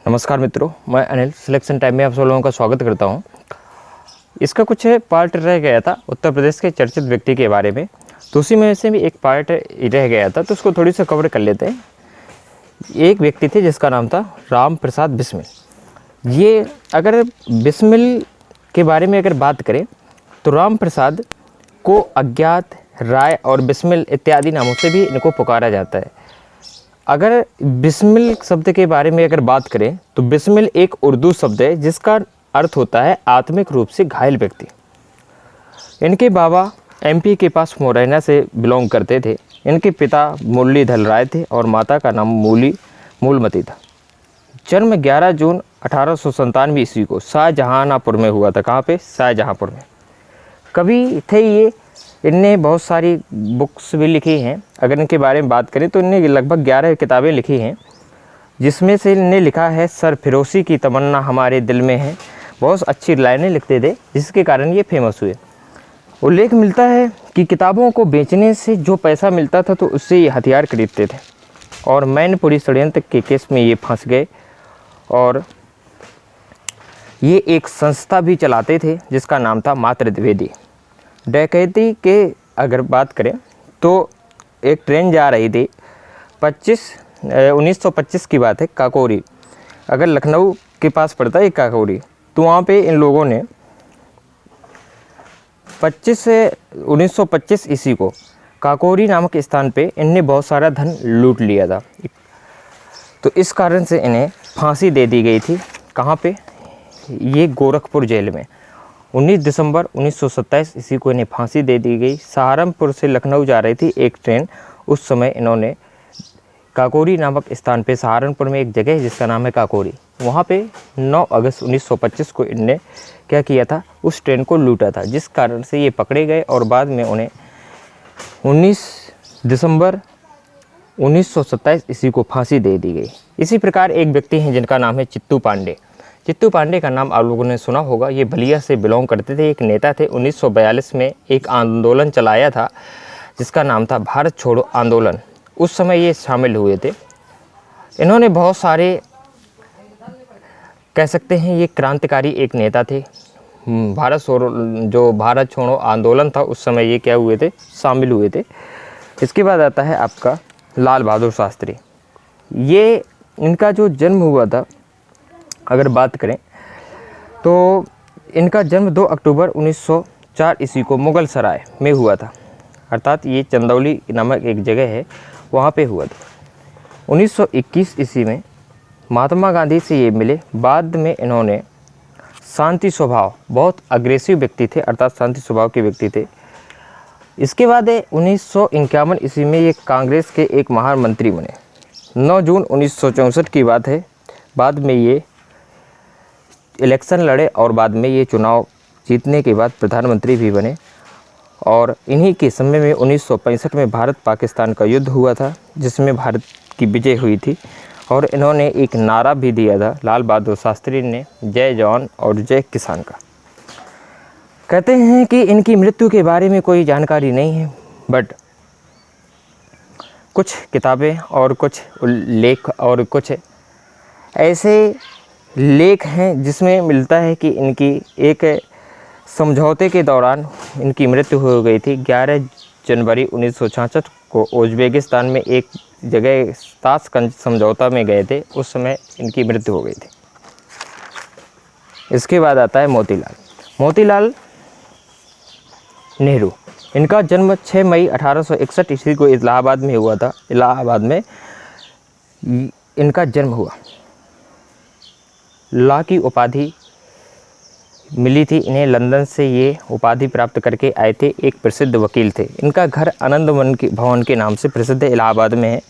नमस्कार मित्रों, मैं अनिल सिलेक्शन टाइम में आप सब लोगों का स्वागत करता हूं। इसका कुछ पार्ट रह गया था उत्तर प्रदेश के चर्चित व्यक्ति के बारे में, तो उसी में से भी एक पार्ट रह गया था, तो उसको थोड़ी सा कवर कर लेते हैं। एक व्यक्ति थे जिसका नाम था राम प्रसाद बिस्मिल। ये अगर बिस्मिल के बारे में अगर बात करें तो राम प्रसाद को अज्ञात, राय और बिस्मिल इत्यादि नामों से भी इनको पुकारा जाता है। अगर बिस्मिल शब्द के बारे में अगर बात करें तो बिस्मिल एक उर्दू शब्द है जिसका अर्थ होता है आत्मिक रूप से घायल व्यक्ति। इनके बाबा एमपी के पास मुरैना से बिलोंग करते थे। इनके पिता मुरलीधर राय थे और माता का नाम मूलमती था। जन्म 11 जून 1897 ईस्वी को शाहजहांपुर में हुआ था। कहाँ पे? शाहजहांपुर में। कवि थे ये। इनने बहुत सारी बुक्स भी लिखी हैं। अगर इनके बारे में बात करें तो इनने लगभग 11 किताबें लिखी हैं, जिसमें से इनने लिखा है सरफिरोशी की तमन्ना हमारे दिल में है। बहुत अच्छी लाइनें लिखते थे जिसके कारण ये फेमस हुए। उल्लेख मिलता है कि किताबों को बेचने से जो पैसा मिलता था तो उससे ये हथियार खरीदते थे और मैनपुरी षड्यंत्र के केस में ये फंस गए और ये एक संस्था भी चलाते थे जिसका नाम था मातृ द्विवेदी। डकैती के अगर बात करें तो एक ट्रेन जा रही थी 1925 की बात है, काकोरी। अगर लखनऊ के पास पड़ता है काकोरी, तो वहाँ पे इन लोगों ने 1925 ईस्वी को काकोरी नामक स्थान पे इनने बहुत सारा धन लूट लिया था। तो इस कारण से इन्हें फांसी दे दी गई थी। कहाँ पे? ये गोरखपुर जेल में। 19 दिसंबर 1927 ईस्वी को इन्हें फांसी दे दी गई। सहारनपुर से लखनऊ जा रही थी एक ट्रेन। उस समय इन्होंने काकोरी नामक स्थान पे, सहारनपुर में एक जगह है जिसका नाम है काकोरी, वहाँ पे 9 अगस्त 1925 को इनने क्या किया था, उस ट्रेन को लूटा था, जिस कारण से ये पकड़े गए और बाद में उन्हें 19 दिसंबर 1927 ईस्वी को फांसी दे दी गई। इसी प्रकार एक व्यक्ति हैं जिनका नाम है चित्तू पांडे। चित्तू पांडे का नाम आप लोगों ने सुना होगा। ये बलिया से बिलोंग करते थे, एक नेता थे। 1942 में एक आंदोलन चलाया था जिसका नाम था भारत छोड़ो आंदोलन। उस समय ये शामिल हुए थे। इन्होंने बहुत सारे, कह सकते हैं ये क्रांतिकारी एक नेता थे। जो भारत छोड़ो आंदोलन था उस समय ये क्या हुए थे, शामिल हुए थे। इसके बाद आता है आपका लाल बहादुर शास्त्री। ये इनका जो जन्म हुआ था अगर बात करें तो इनका जन्म 2 अक्टूबर 1904 ईस्वी को मुगल सराय में हुआ था, अर्थात ये चंदौली नामक एक जगह है, वहाँ पे हुआ था। 1921 ईस्वी में महात्मा गांधी से ये मिले। बाद में इन्होंने शांति स्वभाव, बहुत अग्रेसिव व्यक्ति थे, अर्थात शांति स्वभाव के व्यक्ति थे। इसके बाद 1951 ईस्वी में ये कांग्रेस के एक महामंत्री बने। 9 जून 1964 की बात है। बाद में ये इलेक्शन लड़े और बाद में ये चुनाव जीतने के बाद प्रधानमंत्री भी बने। और इन्हीं के समय में 1965 में भारत पाकिस्तान का युद्ध हुआ था जिसमें भारत की विजय हुई थी और इन्होंने एक नारा भी दिया था, लाल बहादुर शास्त्री ने, जय जवान और जय किसान का। कहते हैं कि इनकी मृत्यु के बारे में कोई जानकारी नहीं है, बट कुछ किताबें और कुछ लेख और कुछ ऐसे लेख हैं जिसमें मिलता है कि इनकी एक समझौते के दौरान इनकी मृत्यु हो गई थी। 11 जनवरी 1966 को उज़्बेकिस्तान में एक जगह ताशकंद समझौता में गए थे, उस समय इनकी मृत्यु हो गई थी। इसके बाद आता है मोतीलाल नेहरू। इनका जन्म 6 मई 1861 ईस्वी को इलाहाबाद में हुआ था। इलाहाबाद में इनका जन्म हुआ। लॉ की उपाधि मिली थी इन्हें, लंदन से ये उपाधि प्राप्त करके आए थे। एक प्रसिद्ध वकील थे। इनका घर आनंद भवन के नाम से प्रसिद्ध इलाहाबाद में है।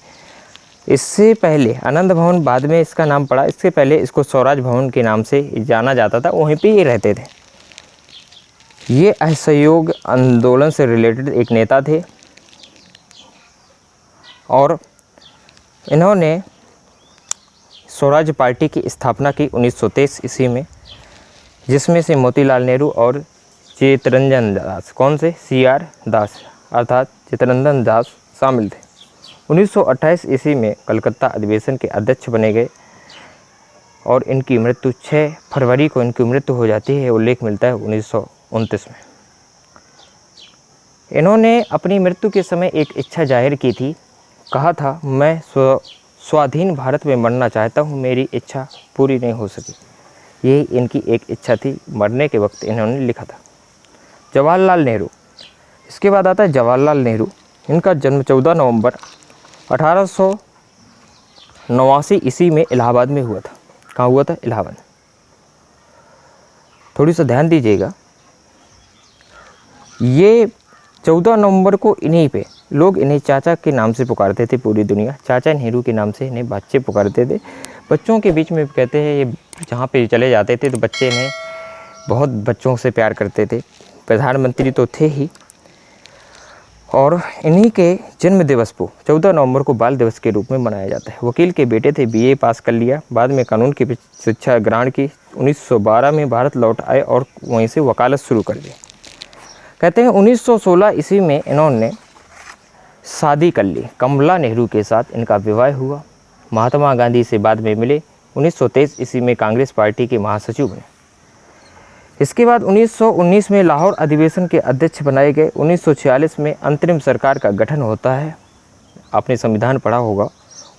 इससे पहले आनंद भवन, बाद में इसका नाम पड़ा, इससे पहले इसको स्वराज भवन के नाम से जाना जाता था। वहीं पे ये रहते थे। ये असहयोग आंदोलन से रिलेटेड एक नेता थे और इन्होंने स्वराज पार्टी की स्थापना की 1923 ईस्वी में, जिसमें से मोतीलाल नेहरू और चित्तरंजन दास, कौन से? CR दास, अर्थात चित्तरंजन दास शामिल थे। 1928 ईस्वी में कलकत्ता अधिवेशन के अध्यक्ष बने गए। और इनकी मृत्यु 6 फरवरी को इनकी मृत्यु हो जाती है। उल्लेख मिलता है 1929 में। इन्होंने अपनी मृत्यु के समय एक इच्छा जाहिर की थी, कहा था मैं स्वाधीन भारत में मरना चाहता हूँ, मेरी इच्छा पूरी नहीं हो सकी। यही इनकी एक इच्छा थी, मरने के वक्त इन्होंने लिखा था। जवाहरलाल नेहरू, इसके बाद आता है जवाहरलाल नेहरू। इनका जन्म 14 नवंबर 1889 ईस्वी में इलाहाबाद में हुआ था। कहाँ हुआ था? इलाहाबाद। थोड़ी सा ध्यान दीजिएगा, ये 14 नवंबर को इन्हीं पे लोग इन्हें चाचा के नाम से पुकारते थे। पूरी दुनिया चाचा नेहरू के नाम से इन्हें बच्चे पुकारते थे। बच्चों के बीच में कहते हैं, ये जहाँ पे चले जाते थे तो बच्चे इन्हें बहुत बच्चों से प्यार करते थे। प्रधानमंत्री तो थे ही, और इन्हीं के जन्म दिवस को 14 नवंबर को बाल दिवस के रूप में मनाया जाता है। वकील के बेटे थे, बीए पास कर लिया, बाद में कानून की शिक्षा ग्रहण की। 1912 में भारत लौट आए और वहीं से वकालत शुरू कर दी। कहते हैं 1916 ईस्वी में इन्होंने शादी कर ली, कमला नेहरू के साथ इनका विवाह हुआ। महात्मा गांधी से बाद में मिले। 1923 ईस्वी में कांग्रेस पार्टी के महासचिव बने। इसके बाद 1919 में लाहौर अधिवेशन के अध्यक्ष बनाए गए। 1946 में अंतरिम सरकार का गठन होता है, आपने संविधान पढ़ा होगा।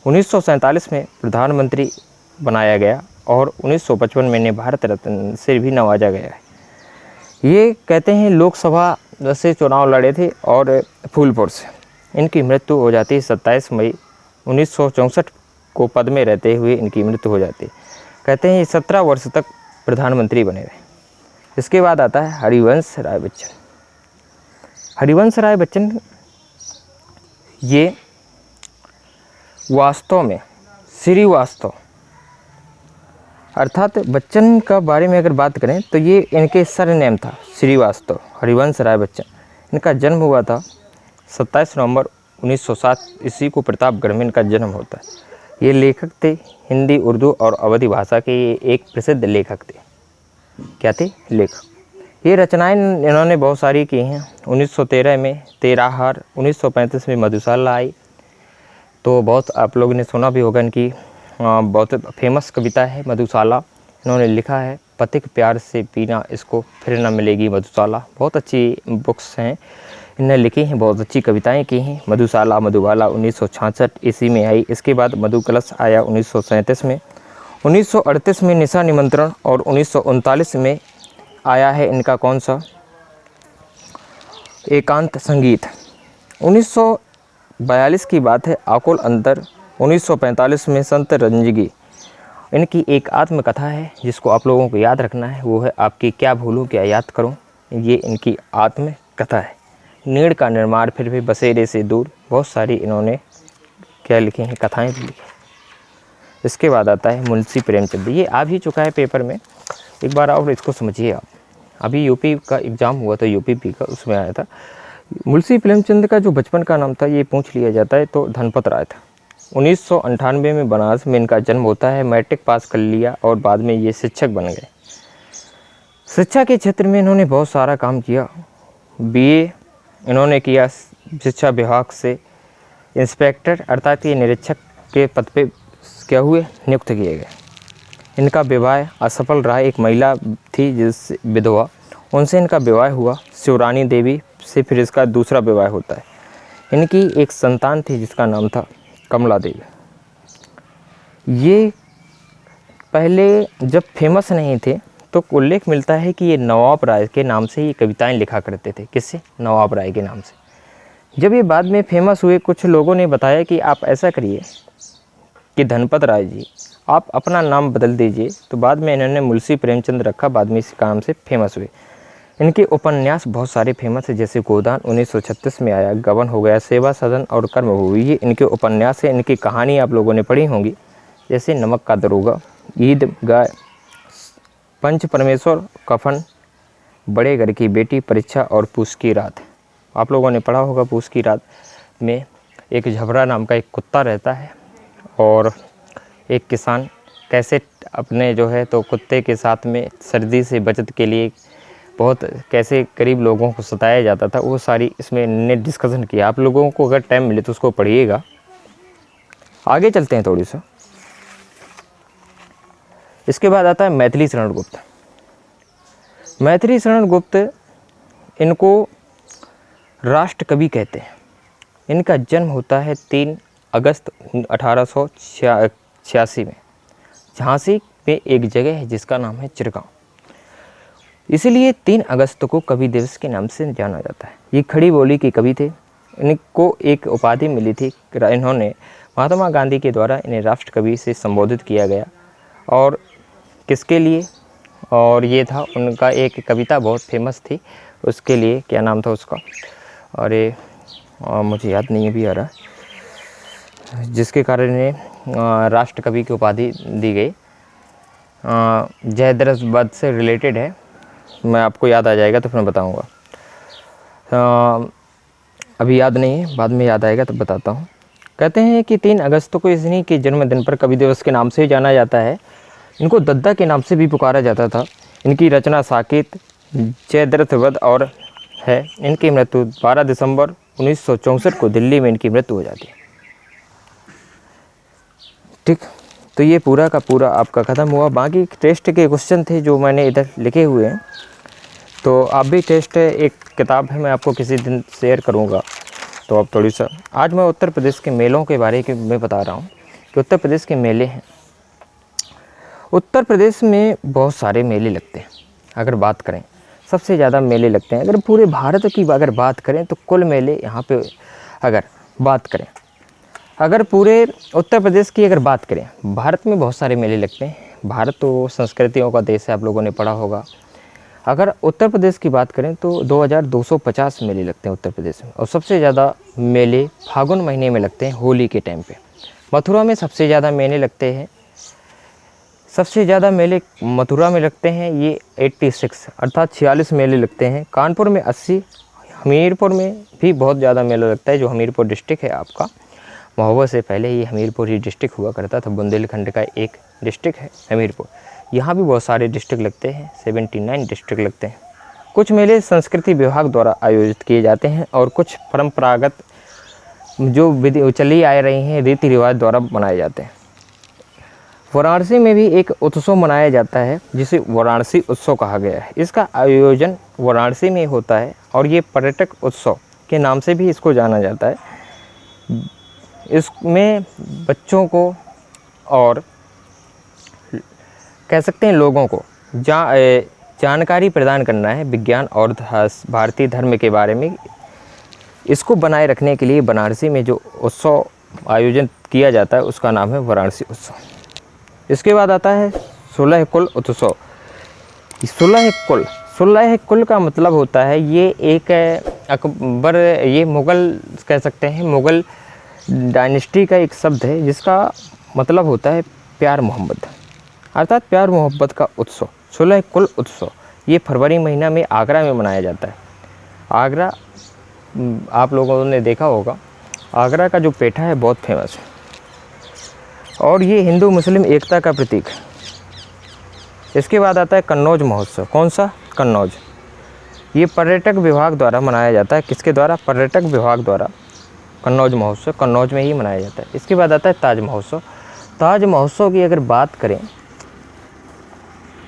1947 में प्रधानमंत्री बनाया गया और 1955 में इन्हें भारत रत्न से भी नवाजा गया है। ये कहते हैं लोकसभा से चुनाव लड़े थे और फूलपुर से। इनकी मृत्यु हो जाती है 27 मई 1964 को। पद में रहते हुए इनकी मृत्यु हो जाती है। कहते हैं 17 वर्ष तक प्रधानमंत्री बने रहे। इसके बाद आता है हरिवंश राय बच्चन। हरिवंश राय बच्चन ये वास्तव में श्रीवास्तव अर्थात बच्चन का बारे में अगर बात करें तो ये इनके सरनेम था श्रीवास्तव, हरिवंश राय बच्चन। इनका जन्म हुआ था 27 नवंबर 1907 ईस्वी को प्रतापगढ़ में इनका जन्म होता है। ये लेखक थे, हिंदी, उर्दू और अवधी भाषा के ये एक प्रसिद्ध लेखक थे। क्या थे? लेखक। ये रचनाएं इन्होंने बहुत सारी की हैं। 1913 में तेराहार, 1935 में मधुशाला आई, तो बहुत आप लोगों ने सुना भी होगा। इनकी बहुत फेमस कविता है मधुशाला। इन्होंने लिखा है, पथिक प्यार से पीना इसको फिर न मिलेगी मधुशाला। बहुत अच्छी बुक्स हैं इन्हें लिखी हैं, बहुत अच्छी कविताएं की हैं। मधुशाला, मधुबाला 1966 ईस्वी में आई। इसके बाद मधु कलश आया 1937 में। 1938 में निशा निमंत्रण और 1939 में आया है इनका कौन सा? एकांत संगीत। 1942 की बात है, आकुल अंतर। 1945 में संत रंजगी। इनकी एक आत्मकथा है जिसको आप लोगों को याद रखना है, वो है आपकी क्या भूलूं क्या याद करूं। ये इनकी आत्मकथा है। नीड़ का निर्माण, फिर भी बसेरे से दूर। बहुत सारी इन्होंने क्या लिखी हैं, कथाएं भी लिखी। इसके बाद आता है मुंशी प्रेमचंद। ये आ भी चुका है पेपर में, एक बार और इसको समझिए आप। अभी यूपी का एग्ज़ाम हुआ था, यूपी का, उसमें आया था। मुंशी प्रेमचंद का जो बचपन का नाम था ये पूछ लिया जाता है तो धनपत राय था। 1998 में बनारस में इनका जन्म होता है। मैट्रिक पास कर लिया और बाद में ये शिक्षक बन गए। शिक्षा के क्षेत्र में इन्होंने बहुत सारा काम किया। बीए इन्होंने किया शिक्षा विभाग से। इंस्पेक्टर अर्थात ये निरीक्षक के पद पे क्या हुए, नियुक्त किए गए। इनका विवाह असफल रहा। एक महिला थी जिससे विधवा, उनसे इनका विवाह हुआ, शिवरानी देवी से। फिर इसका दूसरा विवाह होता है। इनकी एक संतान थी जिसका नाम था कमला देवी। ये पहले जब फेमस नहीं थे तो उल्लेख मिलता है कि ये नवाब राय के नाम से ये कविताएं लिखा करते थे। किससे? नवाब राय के नाम से। जब ये बाद में फेमस हुए, कुछ लोगों ने बताया कि आप ऐसा करिए कि धनपत राय जी आप अपना नाम बदल दीजिए, तो बाद में इन्होंने मुंशी प्रेमचंद रखा। बाद में इस काम से फेमस हुए। इनके उपन्यास बहुत सारे फेमस है, जैसे गोदान 1936 में आया, गबन हो गया, सेवा सदन और कर्मभूमि। ये इनके उपन्यास है। इनकी कहानी आप लोगों ने पढ़ी होंगी, जैसे नमक का दरोगा, ईद गाय, पंच परमेश्वर, कफन, बड़े घर की बेटी, परीक्षा और पूस की रात। आप लोगों ने पढ़ा होगा। पूस की रात में एक झबरा नाम का एक कुत्ता रहता है और एक किसान कैसे अपने जो है तो कुत्ते के साथ में सर्दी से बचत के लिए बहुत कैसे गरीब लोगों को सताया जाता था, वो सारी इसमें इन्होंने डिस्कशन किया। आप लोगों को अगर टाइम मिले तो उसको पढ़िएगा। आगे चलते हैं थोड़ी सा। इसके बाद आता है मैथिली शरण गुप्त। मैथिली शरण गुप्त, इनको राष्ट्र कवि कहते हैं। इनका जन्म होता है 3 अगस्त 1886 में। झांसी में एक जगह है जिसका नाम है चिरगांव, इसीलिए 3 अगस्त को कवि दिवस के नाम से जाना जाता है। ये खड़ी बोली के कवि थे। इनको एक उपाधि मिली थी, इन्होंने महात्मा गांधी के द्वारा इन्हें राष्ट्र कवि से संबोधित किया गया। और किसके लिए? और ये था उनका एक कविता बहुत फेमस थी, उसके लिए क्या नाम था उसका, अरे मुझे याद नहीं अभी आ रहा, जिसके कारण इन्हें राष्ट्र कवि की उपाधि दी गई। जयद्रथ वध से रिलेटेड है, मैं आपको याद आ जाएगा तो फिर मैं बताऊँगा। अभी याद नहीं है, बाद में याद आएगा तब बताता हूँ। कहते हैं कि 3 अगस्त को इन्हीं के जन्मदिन पर कवि दिवस के नाम से ही जाना जाता है। इनको दद्दा के नाम से भी पुकारा जाता था। इनकी रचना साकेत, जयद्रथ वध और है। इनकी मृत्यु 12 दिसंबर 1964 को दिल्ली में इनकी मृत्यु हो जाती है। ठीक, तो ये पूरा का पूरा आपका ख़त्म हुआ। बाकी टेस्ट के क्वेश्चन थे जो मैंने इधर लिखे हुए हैं, तो आप भी टेस्ट, एक किताब है, मैं आपको किसी दिन शेयर करूँगा, तो आप थोड़ी सा। आज मैं उत्तर प्रदेश के मेलों के बारे में बता रहा हूँ कि उत्तर प्रदेश के मेले हैं। उत्तर प्रदेश में बहुत सारे मेले लगते हैं। अगर बात करें, सबसे ज़्यादा मेले लगते हैं। अगर पूरे भारत की अगर बात करें तो कुल मेले यहाँ पे अगर बात करें, अगर पूरे उत्तर प्रदेश की अगर बात करें, भारत में बहुत सारे मेले लगते हैं। भारत तो संस्कृतियों का देश है, आप लोगों ने पढ़ा होगा। अगर उत्तर प्रदेश की बात करें तो 2250 मेले लगते हैं उत्तर प्रदेश में, और सबसे ज़्यादा मेले फागुन महीने में लगते हैं, होली के टाइम पे। मथुरा में सबसे ज़्यादा मेले लगते हैं, सबसे ज़्यादा मेले मथुरा में लगते हैं, ये 86 अर्थात 46 मेले लगते हैं। कानपुर में 80, हमीरपुर में भी बहुत ज़्यादा मेला लगता है, जो हमीरपुर डिस्ट्रिक्ट है आपका। महोबा से पहले ये हमीरपुर ही डिस्ट्रिक्ट हुआ करता था, बुंदेलखंड का एक डिस्ट्रिक्ट है हमीरपुर। यहाँ भी बहुत सारे डिस्ट्रिक्ट लगते हैं, 79 डिस्ट्रिक्ट लगते हैं। कुछ मेले संस्कृति विभाग द्वारा आयोजित किए जाते हैं और कुछ परंपरागत जो विधि चली आ रही हैं रीति रिवाज द्वारा मनाए जाते हैं। वाराणसी में भी एक उत्सव मनाया जाता है जिसे वाराणसी उत्सव कहा गया है। इसका आयोजन वाराणसी में होता है और ये पर्यटक उत्सव के नाम से भी इसको जाना जाता है। इसमें बच्चों को और कह सकते हैं लोगों को जानकारी प्रदान करना है विज्ञान और भारतीय धर्म के बारे में। इसको बनाए रखने के लिए बनारसी में जो उत्सव आयोजन किया जाता है उसका नाम है वाराणसी उत्सव। इसके बाद आता है 16 कुल उत्सव। 16 कुल का मतलब होता है ये एक अकबर, ये मुग़ल कह सकते हैं, मुग़ल डायनेस्टी का एक शब्द है जिसका मतलब होता है प्यार मोहब्बत, अर्थात प्यार मोहब्बत का उत्सव। 16 कुल उत्सव ये फरवरी महीना में आगरा में मनाया जाता है। आगरा आप लोगों ने देखा होगा, आगरा का जो पेठा है बहुत फेमस है और ये हिंदू मुस्लिम एकता का प्रतीक है। इसके बाद आता है कन्नौज महोत्सव। कौन सा? कन्नौज। ये पर्यटक विभाग द्वारा मनाया जाता है। किसके द्वारा? पर्यटक विभाग द्वारा कन्नौज महोत्सव कन्नौज में ही मनाया जाता है। इसके बाद आता है ताज महोत्सव। ताज महोत्सव की अगर बात करें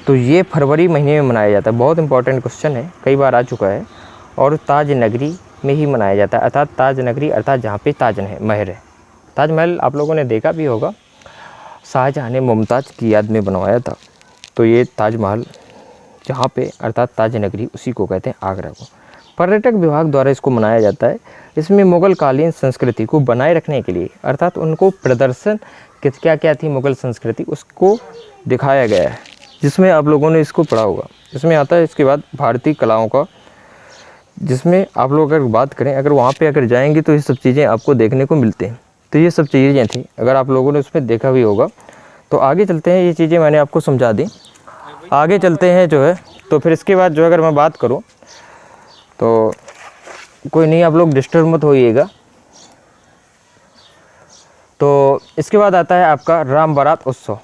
तो ये फरवरी महीने में मनाया जाता है। बहुत इंपॉर्टेंट क्वेश्चन है, कई बार आ चुका है। और ताज नगरी में ही मनाया जाता है, अर्थात ताज नगरी अर्थात जहाँ पे ताज महल है। ताजमहल आप लोगों ने देखा भी होगा, शाहजहाँ ने मुमताज़ की याद में बनवाया था। तो ये ताजमहल जहाँ पे अर्थात ताज नगरी, उसी को कहते हैं आगरा को। पर्यटक विभाग द्वारा इसको मनाया जाता है। इसमें मुग़ल कालीन संस्कृति को बनाए रखने के लिए अर्थात उनको प्रदर्शन क्या क्या थी मुग़ल संस्कृति उसको दिखाया गया है, जिसमें आप लोगों ने इसको पढ़ा होगा। इसमें आता है इसके बाद भारतीय कलाओं का, जिसमें आप लोग अगर बात करें, अगर वहाँ पे अगर जाएंगे तो ये सब चीज़ें आपको देखने को मिलते हैं। तो ये सब चीज़ें थी, अगर आप लोगों ने उसमें देखा भी होगा। तो आगे चलते हैं, ये चीज़ें मैंने आपको समझा दी। आगे चलते हैं जो है, तो फिर इसके बाद जो अगर मैं बात करूं तो कोई नहीं, आप लोग डिस्टर्ब मत होइएगा। तो इसके बाद आता है आपका राम बारात उत्सव।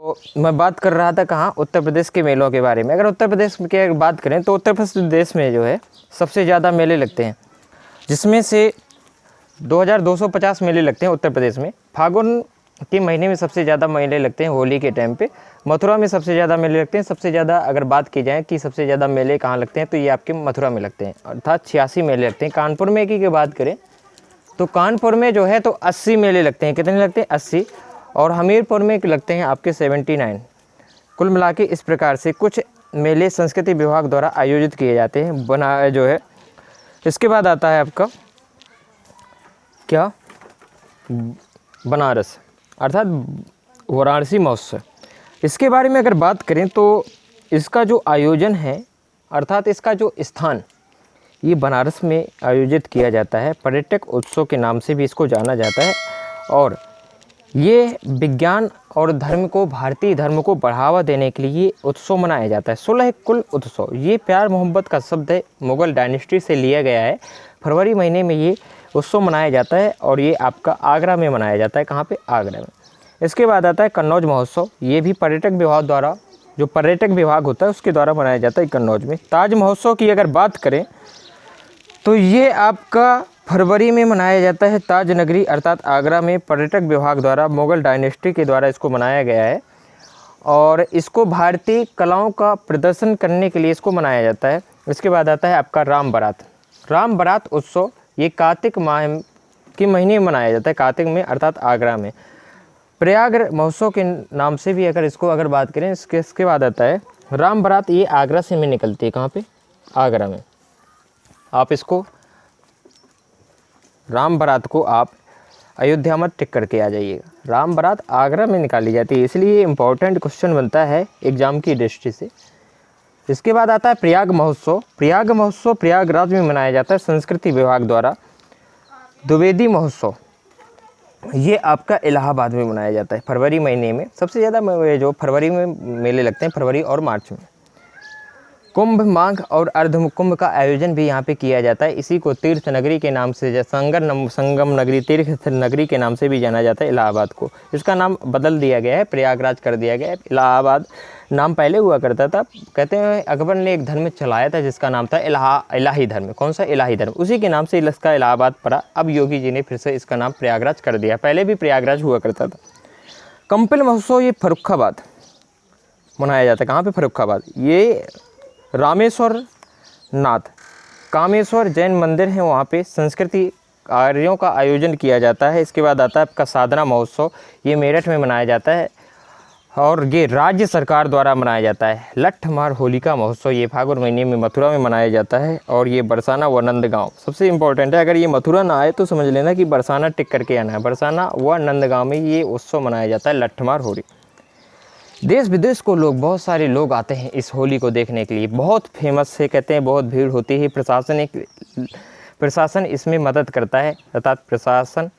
तो मैं बात कर रहा था कहाँ? उत्तर प्रदेश के मेलों के बारे में। अगर उत्तर प्रदेश की अगर बात करें तो उत्तर प्रदेश में जो है सबसे ज़्यादा मेले लगते हैं, जिसमें से 2250 मेले लगते हैं उत्तर प्रदेश में। फागुन के महीने में सबसे ज़्यादा मेले लगते हैं होली के टाइम पे। मथुरा में सबसे ज़्यादा मेले लगते हैं। सबसे ज़्यादा अगर बात की जाए कि सबसे ज़्यादा मेले कहाँ लगते हैं तो ये आपके मथुरा में लगते हैं, अर्थात 86 मेले लगते हैं। कानपुर में की बात करें तो कानपुर में जो है तो 80 मेले लगते हैं। कितने लगते हैं? 80। और हमीरपुर में लगते हैं आपके 79। कुल मिला के इस प्रकार से कुछ मेले संस्कृति विभाग द्वारा आयोजित किए जाते हैं बना जो है। इसके बाद आता है आपका क्या, बनारस अर्थात वाराणसी महोत्सव। इसके बारे में अगर बात करें तो इसका जो आयोजन है अर्थात इसका जो स्थान ये बनारस में आयोजित किया जाता है। पर्यटक उत्सव के नाम से भी इसको जाना जाता है। और ये विज्ञान और धर्म को, भारतीय धर्म को बढ़ावा देने के लिए ये उत्सव मनाया जाता है। 16 कुल उत्सव। ये प्यार मोहब्बत का शब्द है, मुग़ल डायनेस्टी से लिया गया है। फरवरी महीने में ये उत्सव मनाया जाता है और ये आपका आगरा में मनाया जाता है। कहाँ पे? आगरा में। इसके बाद आता है कन्नौज महोत्सव। ये भी पर्यटक विभाग द्वारा, जो पर्यटक विभाग होता है उसके द्वारा मनाया जाता है कन्नौज में। ताज महोत्सव की अगर बात करें तो ये आपका फरवरी में मनाया जाता है। ताज नगरी अर्थात आगरा में पर्यटक विभाग द्वारा, मुग़ल डायनेस्टी के द्वारा इसको मनाया गया है और इसको भारतीय कलाओं का प्रदर्शन करने के लिए इसको मनाया जाता है। इसके बाद आता है आपका राम बारात। राम बारात उत्सव ये कार्तिक माह के महीने में मनाया जाता है, कार्तिक में अर्थात आगरा में। प्रयाग महोत्सव के नाम से भी अगर बात करें इसके बाद आता है राम बारात। ये आगरा से में निकलती है। कहाँ पे? आगरा में। आप इसको राम बारात को आप अयोध्या मत टिक करके आ जाइएगा। राम बारात आगरा में निकाली जाती है, इसलिए इम्पोर्टेंट क्वेश्चन बनता है एग्जाम की दृष्टि से। इसके बाद आता है प्रयाग महोत्सव। प्रयाग महोत्सव प्रयागराज में मनाया जाता है संस्कृति विभाग द्वारा। द्विवेदी महोत्सव ये आपका इलाहाबाद में मनाया जाता है फरवरी महीने में। सबसे ज़्यादा जो फरवरी में मेले लगते हैं, फरवरी और मार्च में। कुंभ, माघ और अर्ध कुंभ का आयोजन भी यहाँ पे किया जाता है। इसी को तीर्थ नगरी के नाम से, संगम नगरी, तीर्थ नगरी के नाम से भी जाना जाता है इलाहाबाद को। इसका नाम बदल दिया गया है, प्रयागराज कर दिया गया है। इलाहाबाद नाम पहले हुआ करता था। कहते हैं अकबर ने एक धर्म चलाया था जिसका नाम था इलाही धर्म। कौन सा? इलाही धर्म। उसी के नाम से इसका इलाहाबाद पड़ा। अब योगी जी ने फिर से इसका नाम प्रयागराज कर दिया, पहले भी प्रयागराज हुआ करता था। कंपिल महोत्सव ये फर्रुखाबाद मनाया जाता है। कहाँ पे? फर्रुखाबाद। ये रामेश्वर नाथ कामेश्वर जैन मंदिर है, वहाँ पे संस्कृति कार्यों का आयोजन किया जाता है। इसके बाद आता है आपका साधना महोत्सव। ये मेरठ में मनाया जाता है और ये राज्य सरकार द्वारा मनाया जाता है। लट्ठमार होलिका महोत्सव ये फागुन महीने में मथुरा में मनाया जाता है और ये बरसाना व नंदगांव सबसे इम्पोर्टेंट है। अगर ये मथुरा ना आए तो समझ लेना कि बरसाना टिक करके आना है। बरसाना व नंदगांव में ये उत्सव मनाया जाता है, लट्ठमार होली। देश विदेश को लोग, बहुत सारे लोग आते हैं इस होली को देखने के लिए। बहुत फेमस है, कहते हैं बहुत भीड़ होती है। प्रशासन इसमें मदद करता है, अर्थात प्रशासन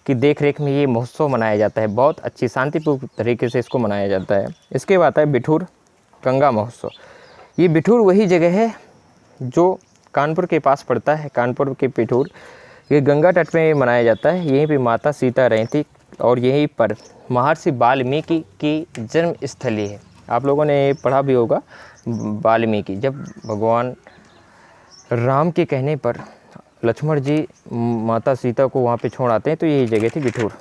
की देखरेख में ये महोत्सव मनाया जाता है। बहुत अच्छी शांतिपूर्ण तरीके से इसको मनाया जाता है। इसके बाद है बिठूर गंगा महोत्सव। ये बिठूर वही जगह है जो कानपुर के पास पड़ता है, कानपुर के बिठूर। ये गंगा तट में मनाया जाता है। यहीं पे माता सीता रही थी और यहीं पर महर्षि वाल्मीकि की जन्म स्थली है। आप लोगों ने पढ़ा भी होगा, वाल्मीकि जब भगवान राम के कहने पर लक्ष्मण जी माता सीता को वहाँ पे छोड़ आते हैं तो यही जगह थी बिठूर।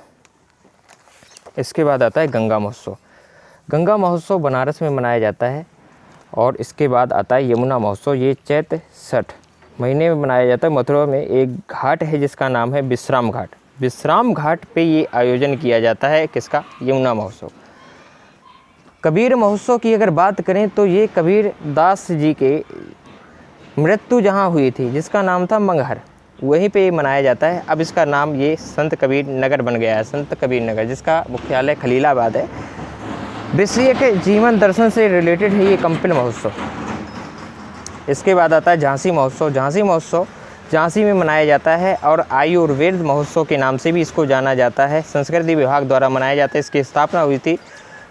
इसके बाद आता है गंगा महोत्सव। गंगा महोत्सव बनारस में मनाया जाता है। और इसके बाद आता है यमुना महोत्सव। ये चैत्र 60 महीने में मनाया जाता है। मथुरा में एक घाट है जिसका नाम है विश्राम घाट। विश्राम घाट पे ये आयोजन किया जाता है किसका? यमुना महोत्सव। कबीर महोत्सव की अगर बात करें तो ये कबीर दास जी के मृत्यु जहाँ हुई थी जिसका नाम था मंगहर, वहीं पे मनाया जाता है। अब इसका नाम ये संत कबीर नगर बन गया है, संत कबीर नगर, जिसका मुख्यालय खलीलाबाद है। विषय के जीवन दर्शन से रिलेटेड है ये कंपिल महोत्सव। इसके बाद आता है झांसी महोत्सव। झांसी महोत्सव झांसी में मनाया जाता है और आयुर्वेद महोत्सव के नाम से भी इसको जाना जाता है। संस्कृति विभाग द्वारा मनाया जाता है। इसकी स्थापना हुई थी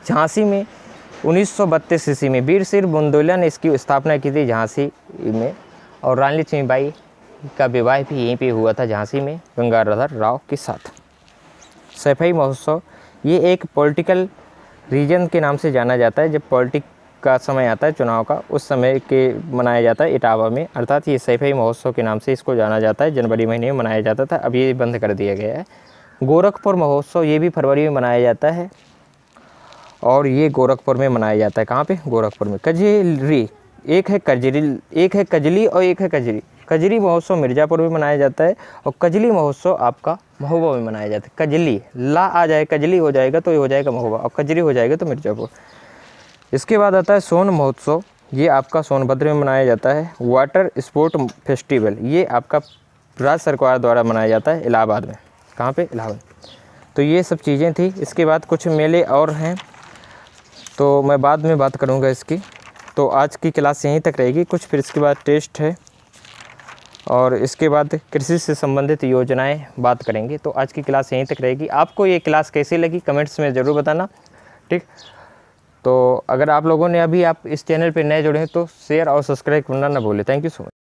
झांसी में 1932 ईस्वी में। वीर सिर बुंदेला ने इसकी स्थापना की थी झांसी में। और रानी लक्ष्मीबाई का विवाह भी यहीं पे हुआ था झांसी में गंगाधर राव के साथ। सफाई महोत्सव ये एक पॉलिटिकल रीजन के नाम से जाना जाता है। जब पॉलिटिक का समय आता है चुनाव का, उस समय के मनाया जाता है इटावा में, अर्थात ये सैफई महोत्सव के नाम से इसको जाना जाता है। जनवरी महीने में मनाया जाता था, अब ये बंद कर दिया गया है। गोरखपुर महोत्सव, ये भी फरवरी में मनाया जाता है और ये गोरखपुर में मनाया जाता है। कहाँ पे? गोरखपुर में। कजरी, एक है कजली और एक है कजरी। कजरी महोत्सव मिर्ज़ापुर में मनाया जाता है और कजली महोत्सव आपका महोबा में मनाया जाता है। कजली ला आ जाए, कजली हो जाएगा तो ये हो जाएगा महोबा, और कजरी हो जाएगा तो मिर्ज़ापुर। इसके बाद आता है सोन महोत्सव, ये आपका सोनभद्र में मनाया जाता है। वाटर स्पोर्ट फेस्टिवल, ये आपका राज्य सरकार द्वारा मनाया जाता है इलाहाबाद में। कहाँ पे? इलाहाबाद। तो ये सब चीज़ें थी। इसके बाद कुछ मेले और हैं तो मैं बाद में बात करूँगा इसकी। तो आज की क्लास यहीं तक रहेगी कुछ, फिर इसके बाद टेस्ट है और इसके बाद कृषि से संबंधित योजनाएं बात करेंगे। तो आज की क्लास यहीं तक रहेगी। आपको ये क्लास कैसी लगी कमेंट्स में ज़रूर बताना, ठीक। तो अगर आप लोगों ने अभी आप इस चैनल पे नए जुड़े हैं तो शेयर और सब्सक्राइब करना ना भूलें। Thank you so much.